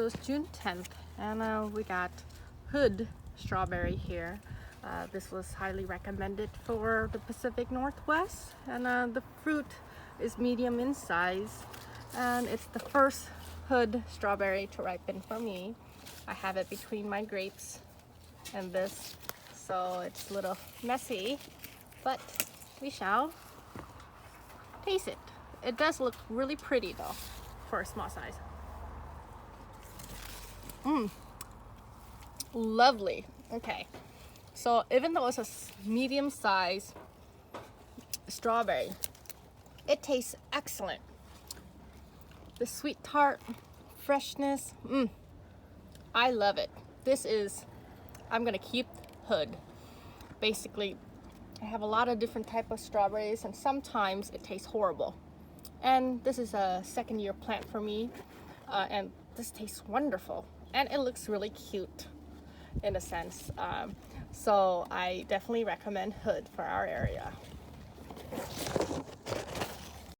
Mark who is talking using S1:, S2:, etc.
S1: So it's June 10th, and we got Hood strawberry here. This was highly recommended for the Pacific Northwest, and the fruit is medium in size, and it's the first Hood strawberry to ripen for me. I have it between my grapes and this, so it's a little messy, but we shall taste it. It does look really pretty though for a small size. Lovely. Okay, so even though it's a medium size strawberry, it tastes excellent. The sweet tart freshness, I love it. I'm gonna keep Hood. Basically, I have a lot of different type of strawberries, and sometimes it tastes horrible. And this is a second-year plant for me, and this tastes wonderful, and it looks really cute in a sense. So I definitely recommend Hood for our area.